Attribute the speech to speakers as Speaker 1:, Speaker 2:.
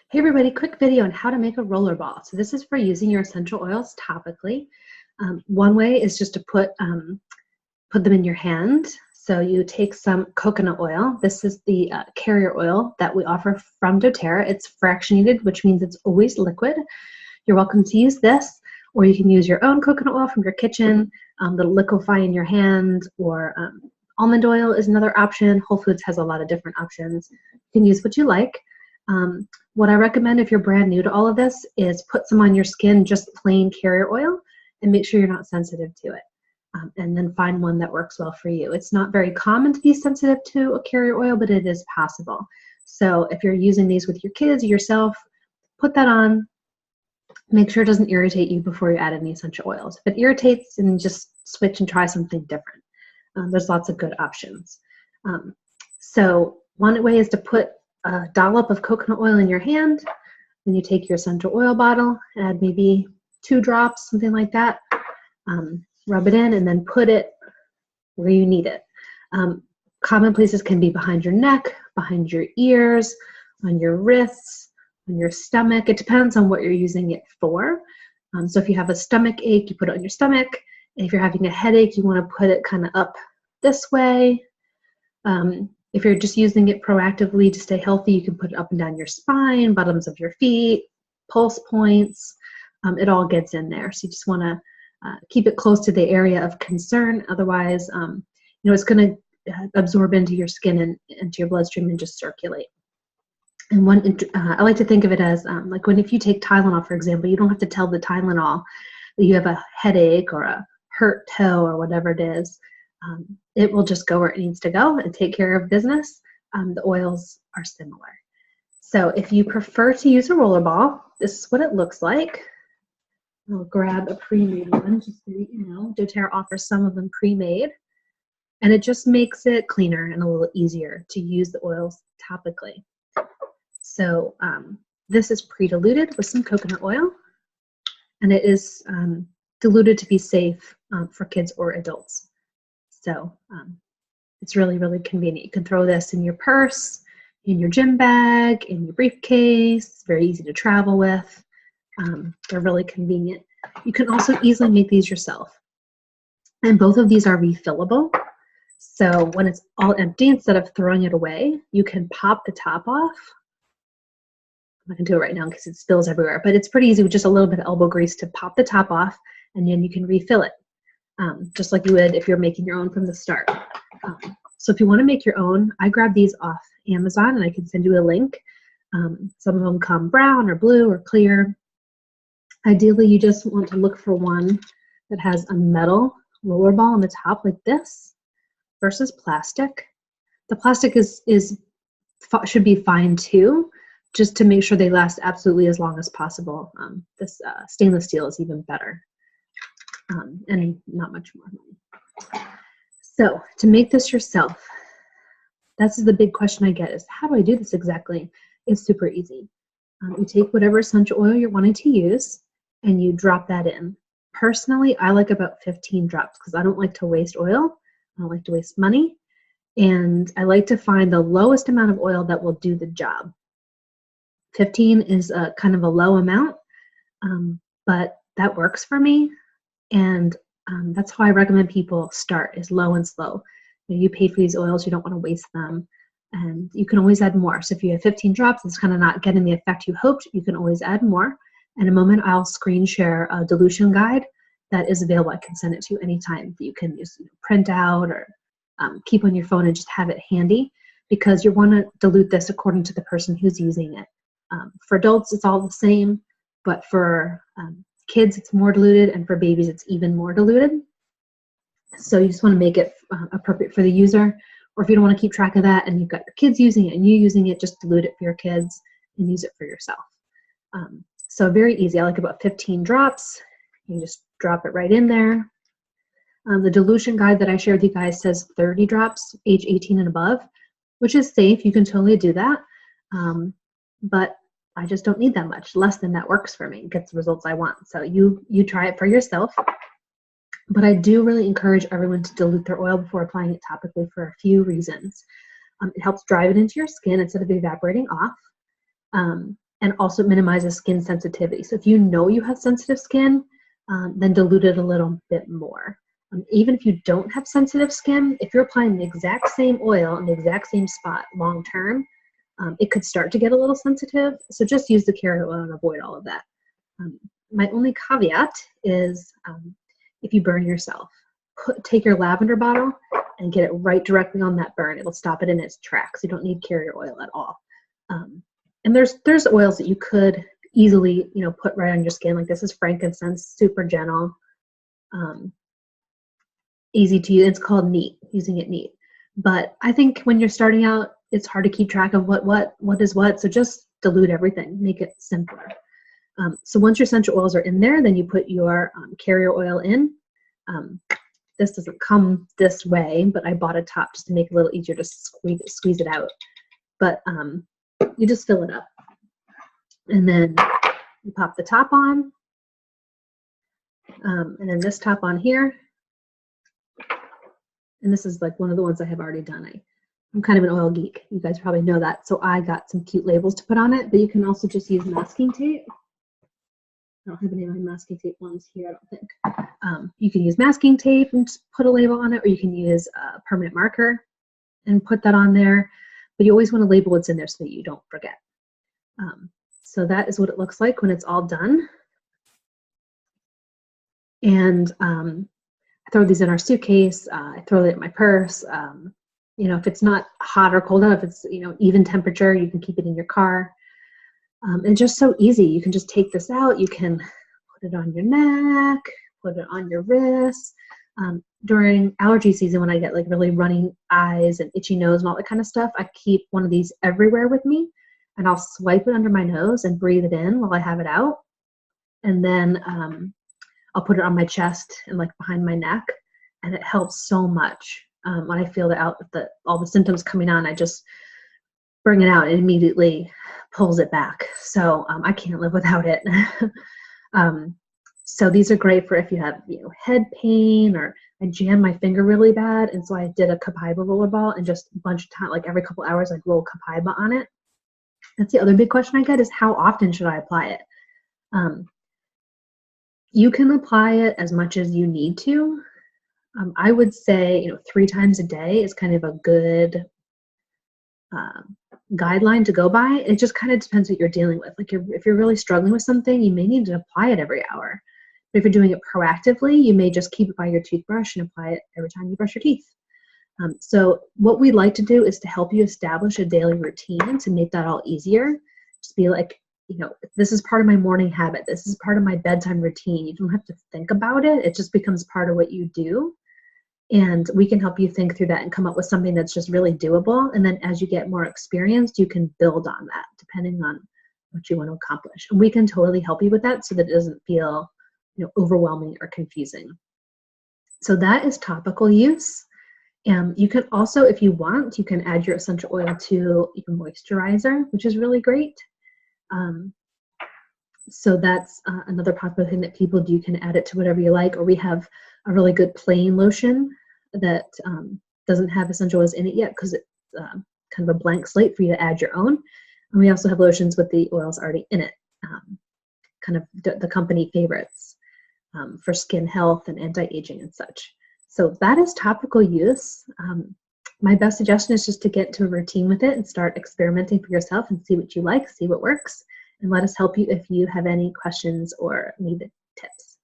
Speaker 1: Hey everybody, quick video on how to make a rollerball. So this is for using your essential oils topically. One way is just to put them in your hand. So you take some coconut oil. This is the carrier oil that we offer from doTERRA. It's fractionated, which means it's always liquid. You're welcome to use this, or you can use your own coconut oil from your kitchen that'll liquefy in your hand, or almond oil is another option. Whole Foods has a lot of different options. You can use what you like. What I recommend if you're brand new to all of this is put some on your skin, just plain carrier oil, and make sure you're not sensitive to it. And then find one that works well for you. It's not very common to be sensitive to a carrier oil, but it is possible. So if you're using these with your kids, yourself, put that on. Make sure it doesn't irritate you before you add any essential oils. If it irritates, then just switch and try something different. There's lots of good options. So one way is to put a dollop of coconut oil in your hand. Then you take your essential oil bottle, add maybe 2 drops, something like that. Rub it in and then put it where you need it. Common places can be behind your neck, behind your ears, on your wrists, on your stomach. It depends on what you're using it for. So if you have a stomach ache, you put it on your stomach. And if you're having a headache, you want to put it kind of up this way. If you're just using it proactively to stay healthy, you can put it up and down your spine, bottoms of your feet, pulse points. It all gets in there. So you just want to keep it close to the area of concern. Otherwise, it's going to absorb into your skin and into your bloodstream and just circulate. And I like to think of it as like if you take Tylenol, for example, you don't have to tell the Tylenol that you have a headache or a hurt toe or whatever it is. It will just go where it needs to go and take care of business. The oils are similar. So if you prefer to use a rollerball, this is what it looks like. I'll grab a pre-made one, just so you know. doTERRA offers some of them pre-made, and it just makes it cleaner and a little easier to use the oils topically. So this is pre-diluted with some coconut oil, and it is diluted to be safe for kids or adults. So it's really, really convenient. You can throw this in your purse, in your gym bag, in your briefcase. It's very easy to travel with. They're really convenient. You can also easily make these yourself. And both of these are refillable. So when it's all empty, instead of throwing it away, you can pop the top off. I'm not going to do it right now because it spills everywhere, but it's pretty easy with just a little bit of elbow grease to pop the top off, and then you can refill it. Just like you would if you're making your own from the start. So if you want to make your own, I grabbed these off Amazon, and I can send you a link. Some of them come brown or blue or clear. Ideally, you just want to look for one that has a metal roller ball on the top like this versus plastic. The plastic should be fine too, just to make sure they last absolutely as long as possible. This stainless steel is even better. And not much more money. So to make this yourself, that's the big question I get is, how do I do this exactly? It's super easy. You take whatever essential oil you're wanting to use and you drop that in. Personally, I like about 15 drops because I don't like to waste oil. I don't like to waste money. And I like to find the lowest amount of oil that will do the job. 15 is a kind of a low amount, but that works for me. And that's how I recommend people start, is low and slow. You pay for these oils, you don't want to waste them. And you can always add more. So if you have 15 drops, it's kind of not getting the effect you hoped, you can always add more. In a moment, I'll screen share a dilution guide that is available. I can send it to you anytime. You can just print out or keep on your phone and just have it handy, because you want to dilute this according to the person who's using it. For adults, it's all the same, but for kids, it's more diluted, and for babies, it's even more diluted. So you just want to make it appropriate for the user, or if you don't want to keep track of that and you've got your kids using it and you using it, just dilute it for your kids and use it for yourself. So very easy. I like about 15 drops. You just drop it right in there. The dilution guide that I shared with you guys says 30 drops, age 18 and above, which is safe. You can totally do that. But I just don't need that much. Less than that works for me. It gets the results I want. So you try it for yourself. But I do really encourage everyone to dilute their oil before applying it topically for a few reasons. It helps drive it into your skin instead of evaporating off. and also minimizes skin sensitivity. So if you know you have sensitive skin, then dilute it a little bit more. Even if you don't have sensitive skin, if you're applying the exact same oil in the exact same spot long term, it could start to get a little sensitive. So just use the carrier oil and avoid all of that. My only caveat is if you burn yourself, take your lavender bottle and get it right directly on that burn. It'll stop it in its tracks. You don't need carrier oil at all. And there's oils that you could easily, put right on your skin. Like this is frankincense, super gentle, easy to use. It's called neat, using it neat. But I think when you're starting out, it's hard to keep track of what is what. So just dilute everything, make it simpler. So once your essential oils are in there, then you put your carrier oil in. This doesn't come this way, but I bought a top just to make it a little easier to squeeze it out. But you just fill it up. And then you pop the top on. And then this top on here. And this is like one of the ones I have already done. I'm kind of an oil geek. You guys probably know that. So I got some cute labels to put on it, but you can also just use masking tape. I don't have any of my masking tape ones here, I don't think. You can use masking tape and just put a label on it, or you can use a permanent marker and put that on there. But you always want to label what's in there so that you don't forget. So that is what it looks like when it's all done. And I throw these in our suitcase. I throw it in my purse. If it's not hot or cold enough, if it's even temperature, you can keep it in your car. And just so easy. You can just take this out. You can put it on your neck, put it on your wrists. During allergy season, when I get like really running eyes and itchy nose and all that kind of stuff, I keep one of these everywhere with me, and I'll swipe it under my nose and breathe it in while I have it out. And then I'll put it on my chest and like behind my neck, and it helps so much. When I feel all the symptoms coming on, I just bring it out and immediately pulls it back. So I can't live without it. So these are great for if you have head pain, or I jam my finger really bad, and so I did a copaiba rollerball, and just a bunch of time, like every couple hours, I'd roll copaiba on it. That's the other big question I get, is how often should I apply it? You can apply it as much as you need to. I would say 3 times a day is kind of a good guideline to go by. It just kind of depends what you're dealing with. Like if you're really struggling with something, you may need to apply it every hour. But if you're doing it proactively, you may just keep it by your toothbrush and apply it every time you brush your teeth. So what we like to do is to help you establish a daily routine to make that all easier. Just be like, this is part of my morning habit. This is part of my bedtime routine. You don't have to think about it. It just becomes part of what you do. And we can help you think through that and come up with something that's just really doable. And then as you get more experienced, you can build on that depending on what you want to accomplish. And we can totally help you with that so that it doesn't feel overwhelming or confusing. So that is topical use. You can also, if you want, you can add your essential oil to your moisturizer, which is really great. So that's another popular thing that people do. You can add it to whatever you like, or we have a really good plain lotion that doesn't have essential oils in it yet, because it's kind of a blank slate for you to add your own. And we also have lotions with the oils already in it, kind of the company favorites for skin health and anti-aging and such. So that is topical use. My best suggestion is just to get into a routine with it and start experimenting for yourself and see what you like, see what works, and let us help you if you have any questions or need tips.